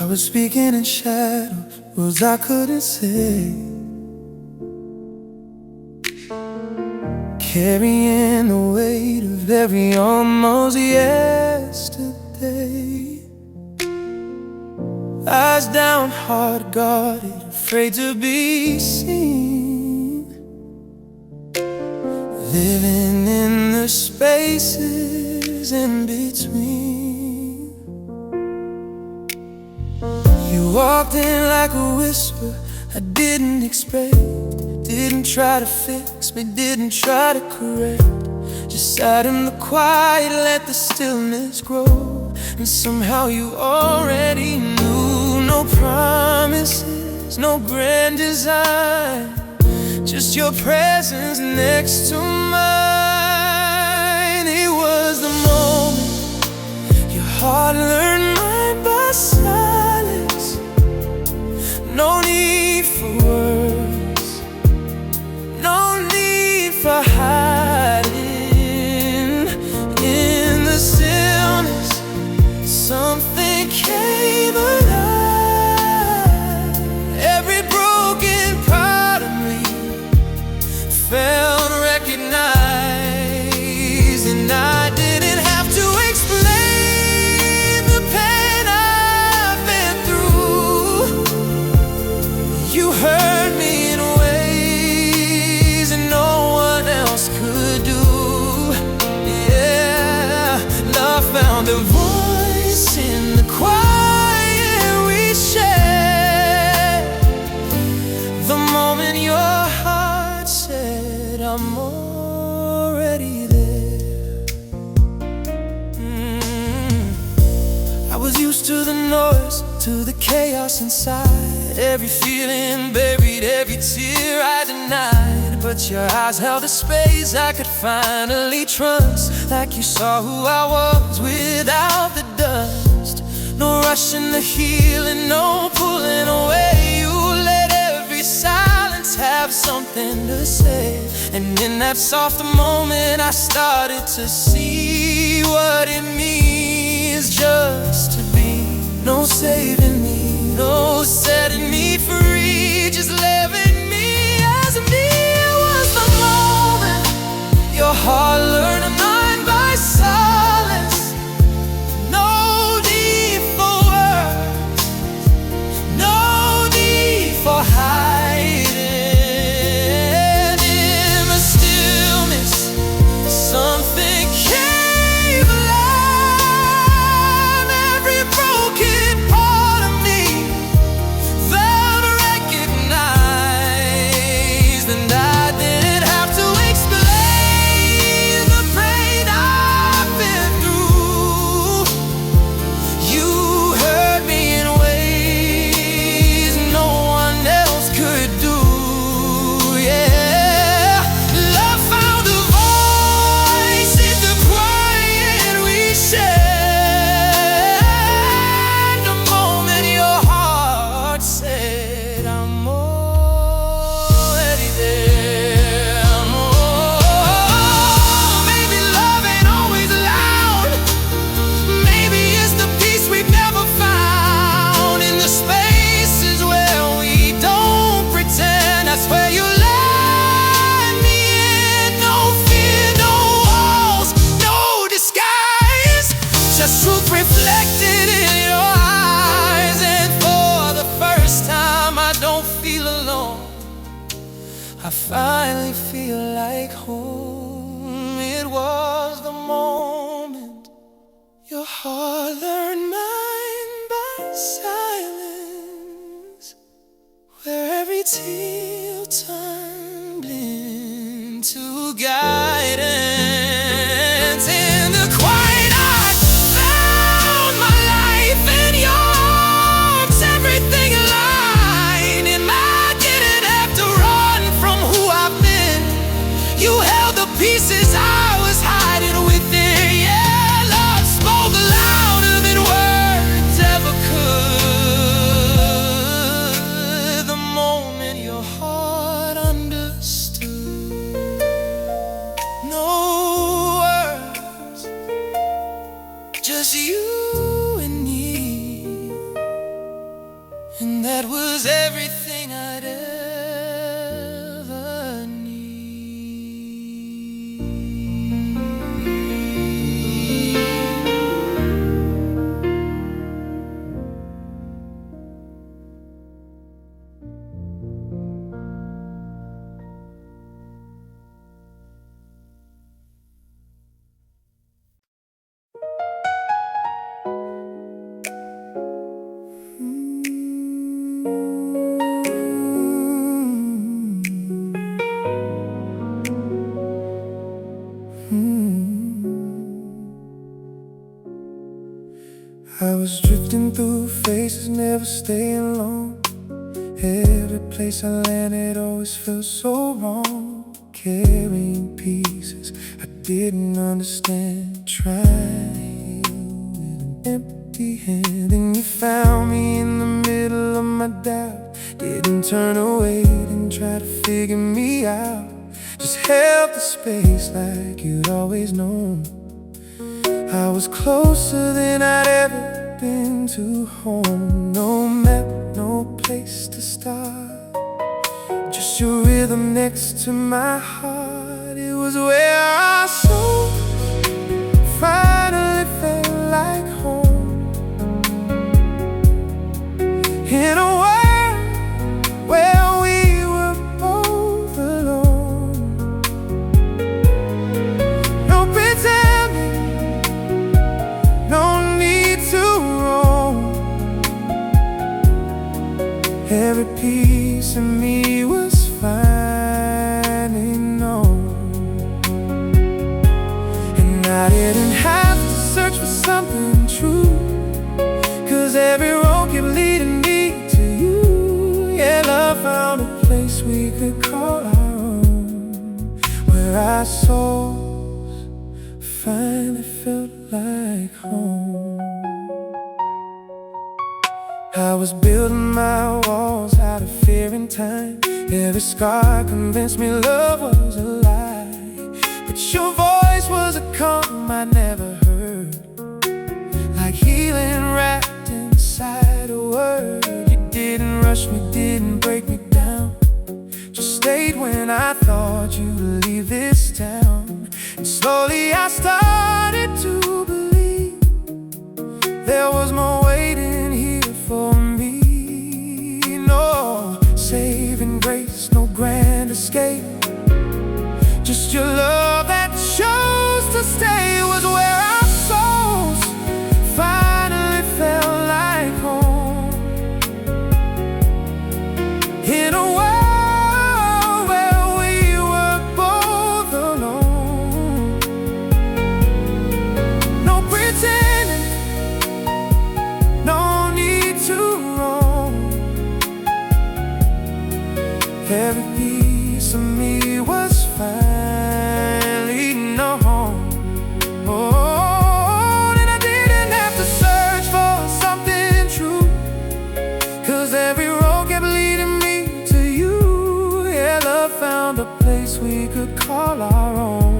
was speaking in shadows, words I couldn't say, carrying the weight of every almost yesterday. Eyes down, heart guarded, afraid to be seen, living in the spaces in between. You walked in like a whisper I didn't expect. Didn't try to fix me, didn't try to correct. Just sat in the quiet, let the stillness grow. And somehow you already knew. No promises, no grand design, just your presence next to mine. It was the moment your heart learned mine by silence. No need for words, no need for hiding. In the stillness, something came alive. Every broken part of me felt recognized, and I didn't have to explain the pain I've been through. You heard me in ways that no one else could do. Yeah, love found a voice in the quiet we shared. The moment your heart said, I'm already there. I was used to the noise, to the chaos inside. Every feeling buried, every tear I denied. But your eyes held a space I could finally trust. Like you saw who I was without the dust. No rushing the healing, no pulling away. You let every silence have something to say. And in that soft moment I started to see what it means just to be. No saving me, no setting me free, just living me as me. It was the moment your heart learned a mind by silence. No need for words, no need for hiding. In the stillness, something came alive. Every broken part of me felt recognized, and I didn't have to explain the pain I've been through. You heard me in ways no one else could do. Yeah, love found a voice in the quiet we shared. The moment your heart said, I'm already there. Maybe love ain't always loud. Maybe it's the peace we've never found. In the spaces where we don't pretend, that's where you let me in. No fear, no walls, no disguise, just truth reflected in your eyes. And for the first time I don't feel alone, I finally feel like home. It was the moment your heart learned mine by silence, where every tear turned into guidance. In the quiet I found my life in your arms, everything aligned. And I didn't have to run from who I've been. You held the pieces I was hiding within. Yeah, love spoke louder than words ever could. The moment your heart understood. drifting through faces, never staying long. Every place I landed always felt so wrong. Carrying pieces I didn't understand, trying to heal with an empty hand. And you found me in the middle of my doubt. Didn't turn away, didn't try to figure me out. Just held the space like you'd always known. I was closer than I'd ever been to home. No map, no place to start, just your rhythm next to my heart. It was where our souls finally felt like home. In a world where we were both alone. No pretending, no need to roam. Every piece of me was finally known. And I didn't have to search for something true, 'cause every road kept leading me to you. Yeah, love found a place we could call our own, where our souls finally felt like home. I was building my walls out of fear and time. Every scar convinced me love was a lie. But your voice was a calm I never heard, like healing wrapped inside a word. You didn't rush me, didn't break me down, just stayed when I thought you'd leave this town. And slowly I started to believe there was more waiting here for me. No saving grace, no grand escape, just your love that chose to stay. Was where our souls finally felt like home. In a world where we were both alone. No pretending, no need to roam. Every piece of me was finally known. Oh, and I didn't have to search for something true, 'cause every road kept leading me to you. Yeah, love found a place we could call our own,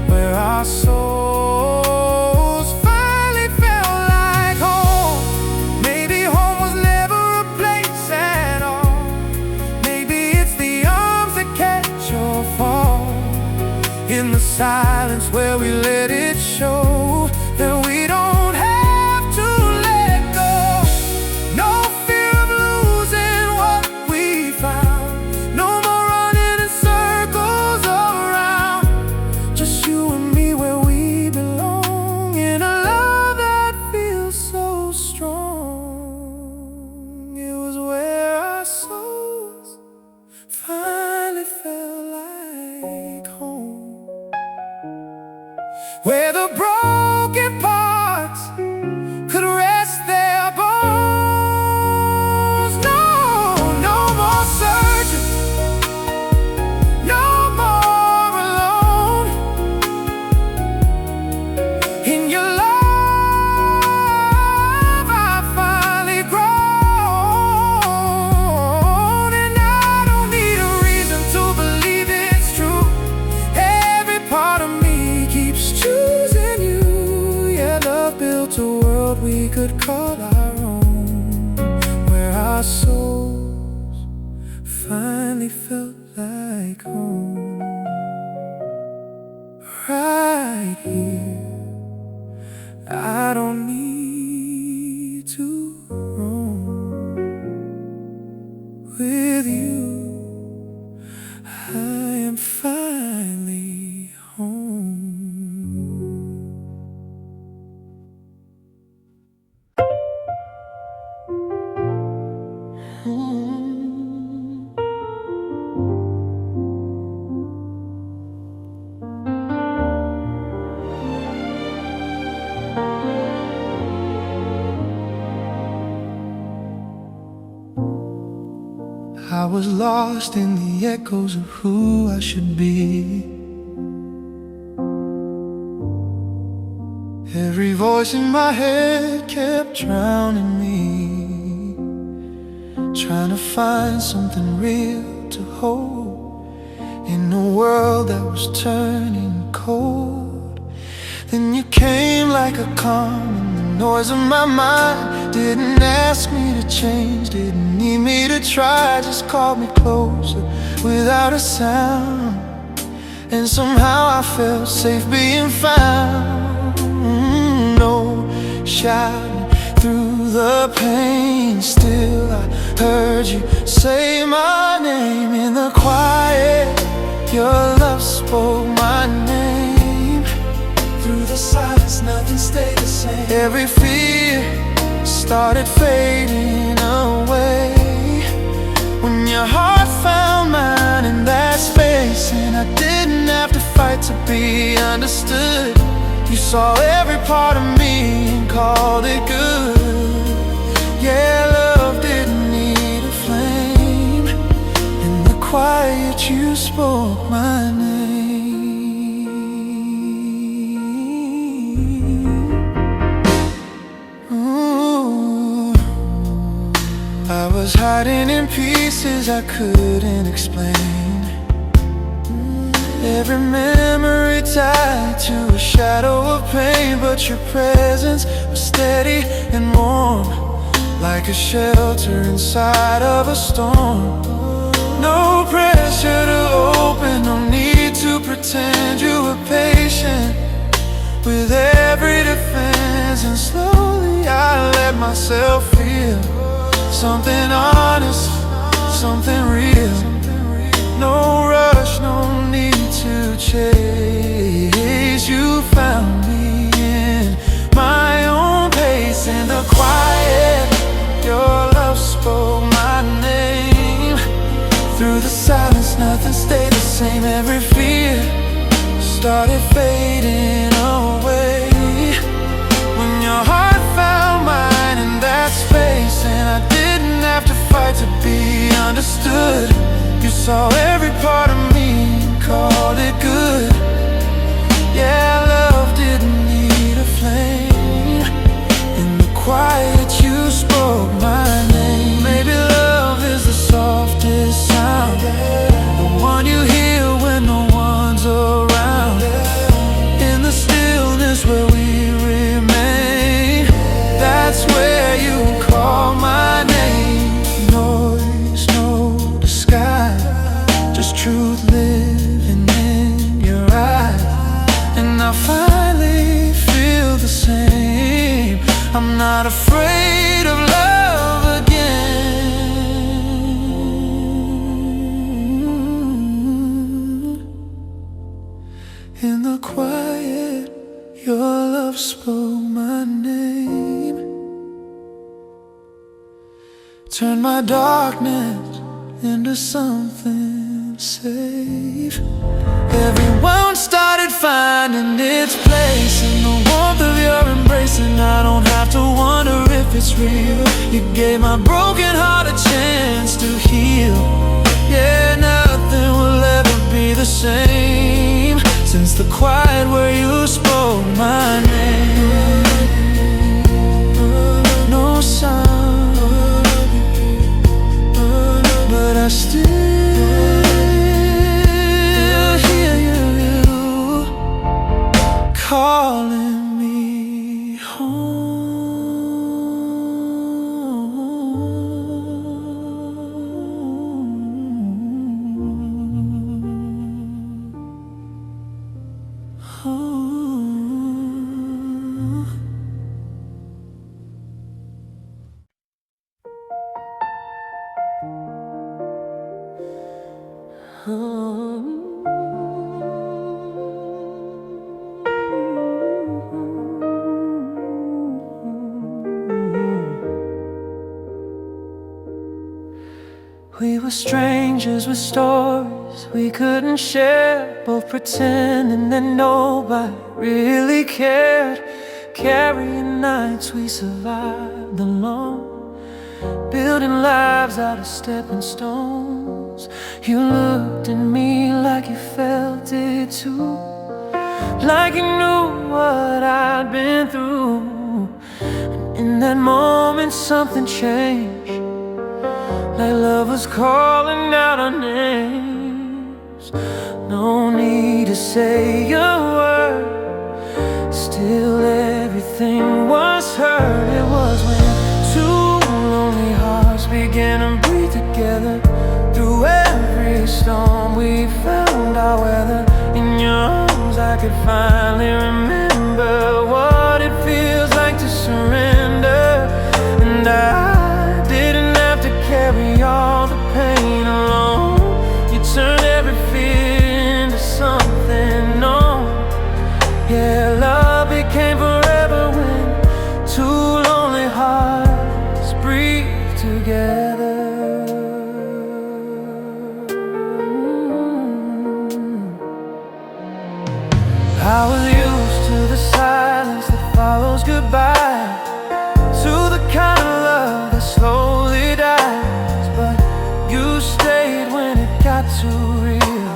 where our souls finally felt like home. Maybe home was never a place at all. Maybe it's the arms that catch your fall. In the silence where we let it show that we don't have to let go. No fear of losing what we found. No more running in circles around. Just you and me where we belong, in a love that feels so strong. It was where our souls finally felt like home, where the broken parts could rest their bones. No, no more searching, no more alone. In your love I finally grown, and I don't need a reason to believe it's true. Every part of me keeps choosing you. Yeah, love built a world we could call our own, where our souls finally felt like home. Right here, I don't need to roam. With you, I am finally home. I was lost in the echoes of who I should be. Every voice in my head kept drowning me, trying to find something real to hold in a world that was turning cold. Then you came like a calm in the noise of my mind. Didn't ask me to change, didn't need me to try, just called me closer without a sound. And somehow I felt safe being found. No shouting through the pain, still I heard you say my name. In the quiet, your love spoke my name. Through the silence, nothing stayed the same. Every fear started fading away when your heart found mine in that space. And I didn't have to fight to be understood. You saw every part of me and called it good. Yeah, love didn't need a flame. In the quiet you spoke my name. Ooh. I was hiding in pieces I couldn't explain. Every memory tied to a shadow of pain, but your presence was steady and warm, like a shelter inside of a storm. No pressure to open, no need to pretend you were patient with every defense. And slowly I let myself feel something honest, something real. No rush, no need to chase. You found me in my own pace. In the quiet, your love spoke my name. Through the silence, nothing stayed the same. Every fear started fading away when your heart found mine in that space. And I didn't have to fight to be understood. You saw every part of me and called it good. Yeah, love didn't need a flame. In the quiet you spoke my name. Maybe love is the softest sound, the one you hear when no one's around. In the stillness where we remain, that's where you call my name. Noise, no disguise, just truth living in your eyes. And I finally feel the same. I'm not afraid of love again. In the quiet, your love spoke my name. Turn my darkness into something safe. Everyone started finding its place in the warmth of your embrace. And I don't have to wonder if it's real. You gave my broken heart a chance to heal. Yeah, nothing will ever be the same since the quiet where you spoke my name. No sound, but I still hear you calling me home. We were strangers with stories we couldn't share, both pretending that nobody really cared. Carrying nights we survived alone, building building lives out of stepping stones. You looked at me like you felt it too, like you knew what I'd been through. And in that moment something changed, like love was calling out our names. No need to say a word, still everything was heard. It was when two lonely hearts began to breathe together. Through every storm we found our weather. In your arms I could finally remember what it feels like to surrender. And I didn't have to carry all the pain alone. You turned every fear into something known. Yeah, love became forever when two lonely hearts breathe together. I was used to the silence that follows goodbye, to the kind of love that slowly dies. But you stayed when it got too real.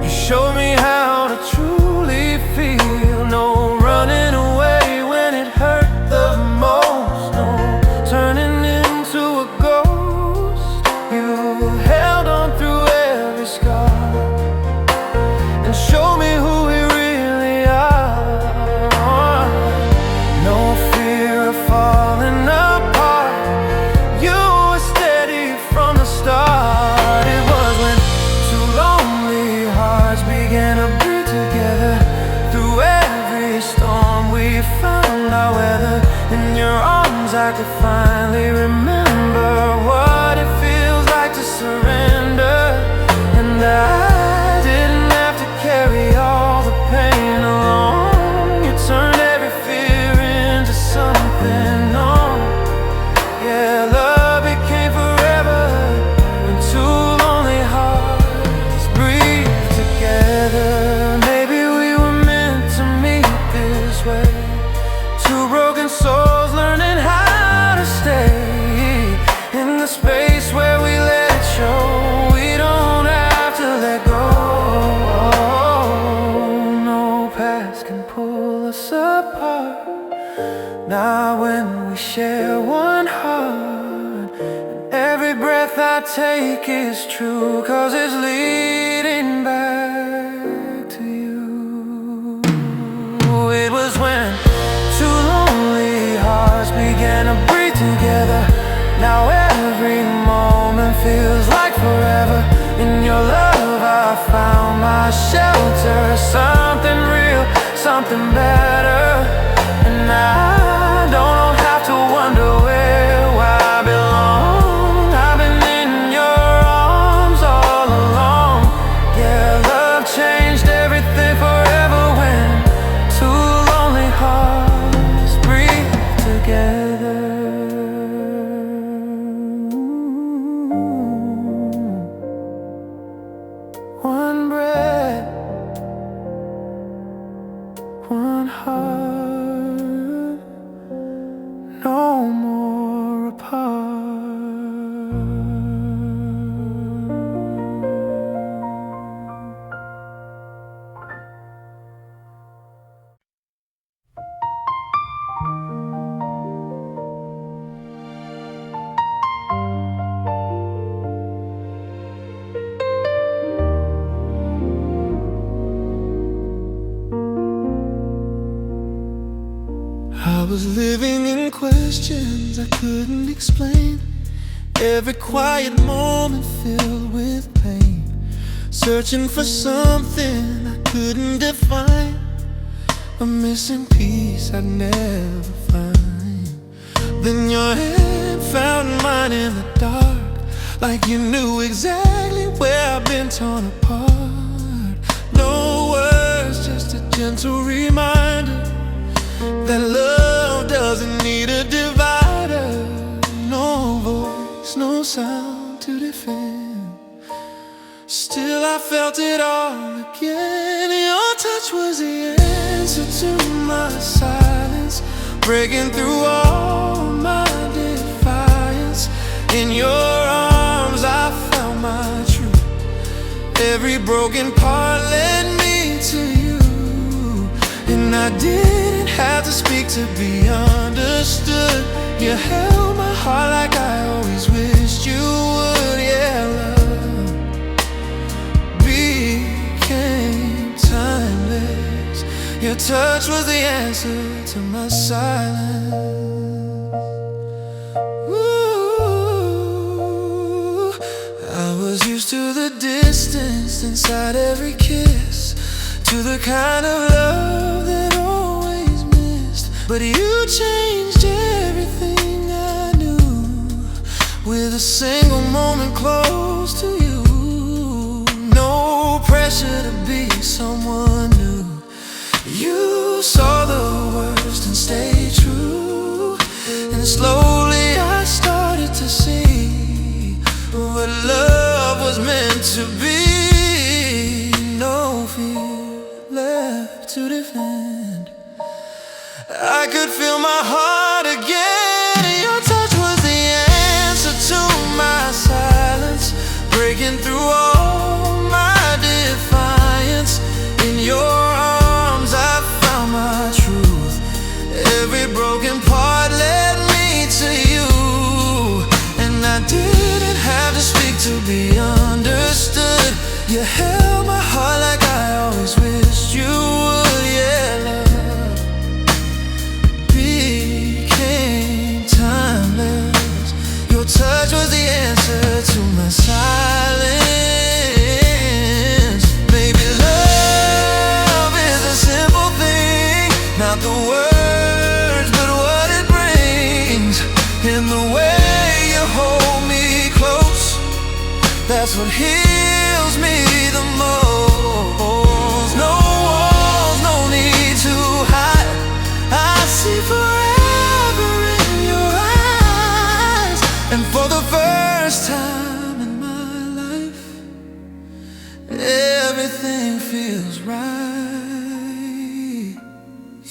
You showed me how to truly feel. No running away when it hurt the most, no turning into a ghost. You held on through every scar and showed me who we really are. No fear of falling apart, you were steady from the start. It was when two lonely hearts began to breathe together. Through every storm we found our weather. In your arms I could finally remember what it feels like to surrender. And I didn't have to carry all the pain alone. You turned every fear into something known. Yeah, love became forever when two lonely hearts breathe together. Maybe we were meant to meet this way, two broken souls learning how to stay in the space where we let it show. We don't have to let go. No past can pull us apart, not when we share one heart. And every breath I take is true, 'cause it's leading back to you. It was when two lonely hearts began to breathe together. Now every moment feels like forever. In your love I found my shelter, something real, something better. And I don't have to wonder where I belong. I've been in your arms all along. Yeah, love changed everything forever when two lonely hearts breathe together. One breath, one heart, no more apart. I was living in questions I couldn't explain. Every quiet moment filled with pain, searching for something I couldn't define, a missing piece I'd never find. Then your hand found mine in the dark, like you knew exactly where I've been torn apart. No words, just a gentle reminder that love doesn't need a divider. No voice, no sound to defend. Still I felt it all again. Your touch was the answer to my silence, breaking through all my defiance. Every broken part led me to you, and I didn't have to speak to be understood. You held my heart like I always wished you would. Yeah, love became timeless. Your touch was the answer to my silence. Ooh, I was used to the distance inside every kiss, to the kind of love that always missed. But you changed everything I knew with a single moment close to you. No pressure to be someone new. You saw the worst and stayed true, and slowly I started to see what love was meant to be. No fear left to defend. I could feel my heart again. Your touch was the answer to my silence, breaking through all my defiance. In your arms I found my truth. Every broken part led me to you, and I didn't have to speak to be understood. You held my heart like I always wished you would. Yeah, love became timeless. Your touch was the answer to my silence. Baby, love is a simple thing, not the words, but what it brings. In the way you hold me close, that's what heals me the most. No walls, no need to hide. I see forever in your eyes, and for the first time in my life, everything feels right.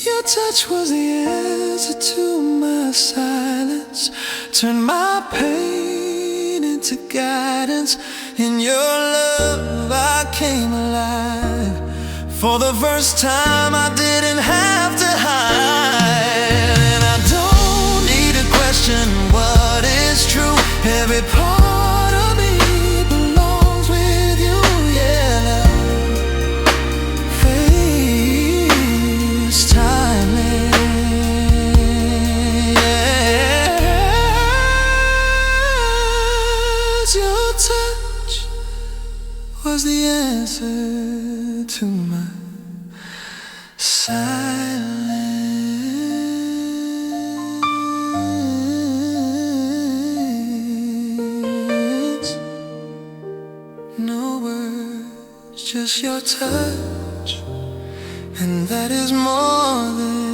Your touch was the answer to my silence, turned my pain into guidance. In your love I came alive. For the first time I didn't have to hide, and I don't need to question what is true. Every part of me belongs with you. Yeah, love fades timeless. Your touch was the answer to my silence. No words, just your touch, and that is more than